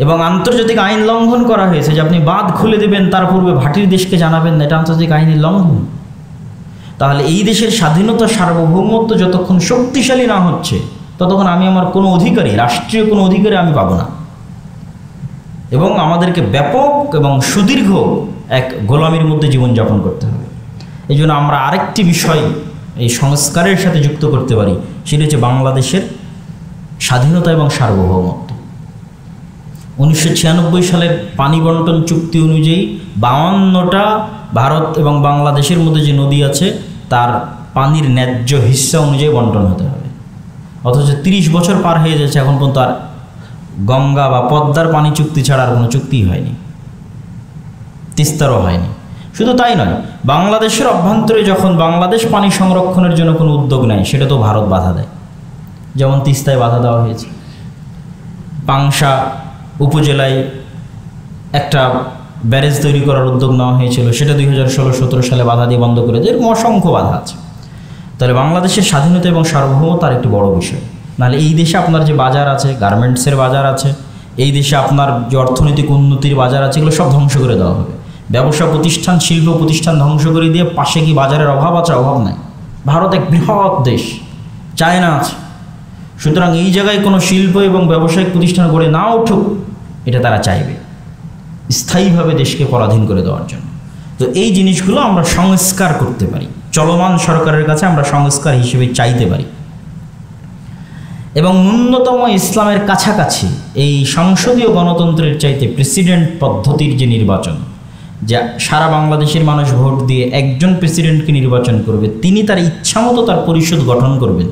এবং আন্তর্জাতিক আইন লঙ্ঘন করা হয়েছে যে আপনি বাঁধ খুলে দেবেন, তার পূর্বে ভাটির দেশকে জানাবেন না, এটা আন্তর্জাতিক আইনের লঙ্ঘন। তাহলে এই দেশের স্বাধীনতা সার্বভৌমত্ব যতক্ষণ শক্তিশালী না হচ্ছে, ততক্ষণ আমি আমার কোনো অধিকারী, রাষ্ট্রীয় কোনো অধিকারী আমি পাবো না। এবং আমাদেরকে ব্যাপক এবং সুদীর্ঘ এক গোলামির মধ্যে জীবনযাপন করতে হবে। এই জন্য আমরা আরেকটি বিষয় এই সংস্কারের সাথে যুক্ত করতে পারি, সেটা হচ্ছে বাংলাদেশের স্বাধীনতা এবং সার্বভৌমত্ব। 1996 সালের পানি বন্টন চুক্তি অনুযায়ী 52টা ভারত এবং বাংলাদেশের মধ্যে যে নদী আছে তার পানির ন্যায্য হিস্সা অনুযায়ী বন্টন হতে হবে। অথচ 30 বছর পার হয়ে যাচ্ছে, এখন পর্যন্ত আর গঙ্গা বা পদ্মার পানি চুক্তি ছাড়া আর কোনো চুক্তিই হয়নি, তিস্তারও হয়নি। শুধু তাই নয়, বাংলাদেশের অভ্যন্তরে যখন বাংলাদেশ পানি সংরক্ষণের জন্য কোনো উদ্যোগ নেয়, সেটা তো ভারত বাধা দেয়। যেমন তিস্তায় বাধা দেওয়া হয়েছে, পাংশা উপজেলায় একটা ব্যারেজ তৈরি করার উদ্যোগ নেওয়া হয়েছিল, সেটা 2016-17 সালে বাধা দিয়ে বন্ধ করে দেয়। এরকম অসংখ্য বাধা আছে। তাহলে বাংলাদেশের স্বাধীনতা এবং সার্বভৌমত্ব আর একটি বড় বিষয়। নাহলে এই দেশে আপনার যে বাজার আছে, গার্মেন্টসের বাজার আছে, এই দেশে আপনার যে অর্থনৈতিক উন্নতির বাজার আছে, এগুলো সব ধ্বংস করে দেওয়া হবে। ব্যবসা প্রতিষ্ঠান, শিল্প প্রতিষ্ঠান ধ্বংস করে দিয়ে পাশে কি বাজারের অভাব আছে? অভাব নাই। ভারত এক বৃহৎ দেশ, চায়না আছে। সুতরাং এই জায়গায় কোনো শিল্প এবং ব্যবসায়িক প্রতিষ্ঠান গড়ে না উঠুক, এটা তারা চাইবে স্থায়ীভাবে দেশকে পরাধীন করে দেওয়ার জন্য। তো এই জিনিসগুলো আমরা সংস্কার করতে পারি, চলমান সরকারের কাছে আমরা সংস্কার হিসেবে চাইতে পারি। এবং ন্যূনতম ইসলামের কাছাকাছি এই সংসদীয় গণতন্ত্রের চাইতে প্রেসিডেন্ট পদ্ধতির যে নির্বাচন, যা সারা বাংলাদেশের মানুষ ভোট দিয়ে একজন প্রেসিডেন্টকে নির্বাচন করবে, তিনি তার ইচ্ছামতো তার পরিষদ গঠন করবেন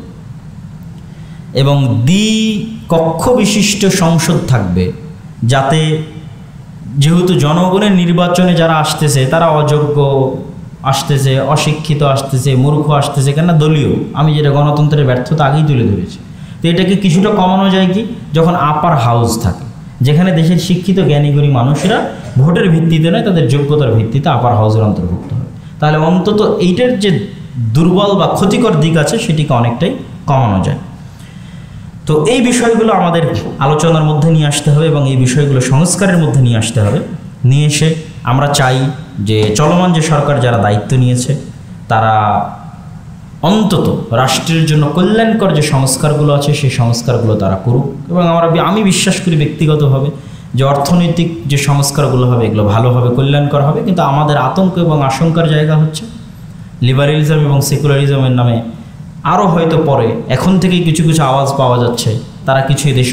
এবং দ্বিকক্ষ বিশিষ্ট সংসদ থাকবে, যাতে যেহেতু জনগণের নির্বাচনে যারা আসতেছে তারা অযোগ্য আসতেছে, অশিক্ষিত আসতেছে, মূর্খ আসতেছে, কেননা দলীয়, আমি যেটা গণতন্ত্রের ব্যর্থতা আগেই তুলে ধরেছি। তো এটাকে কিছুটা কমানো যায় কি, যখন আপার হাউস থাকে, যেখানে দেশের শিক্ষিত জ্ঞানীগুণী মানুষেরা ভোটের ভিত্তিতে নয়, তাদের যোগ্যতার ভিত্তিতে আপার হাউসের অন্তর্ভুক্ত হয়, তাহলে অন্তত এইটার যে দুর্বল বা ক্ষতিকর দিক আছে সেটিকে অনেকটাই কমানো যায়। তো এই বিষয়গুলো আমাদের আলোচনার মধ্যে নিয়ে আসতে হবে এবং এই বিষয়গুলো সংস্কারের মধ্যে নিয়ে আসতে হবে। নিয়ে এসে আমরা চাই যে চলমান যে সরকার যারা দায়িত্ব নিয়েছে তারা অন্তত রাষ্ট্রের জন্য কল্যাণকর যে সংস্কারগুলো আছে সেই সংস্কারগুলো তারা করুক। এবং আমি বিশ্বাস করি ব্যক্তিগতভাবে যে অর্থনৈতিক যে সংস্কারগুলো হবে এগুলো ভালো হবে, কল্যাণকর হবে। কিন্তু আমাদের আতঙ্ক এবং আশঙ্কার জায়গা হচ্ছে লিবারেলিজম এবং সেকুলারিজমের নামে আরও হয়তো পরে, এখন থেকেই কিছু কিছু আওয়াজ পাওয়া যাচ্ছে, তারা কিছু এদেশে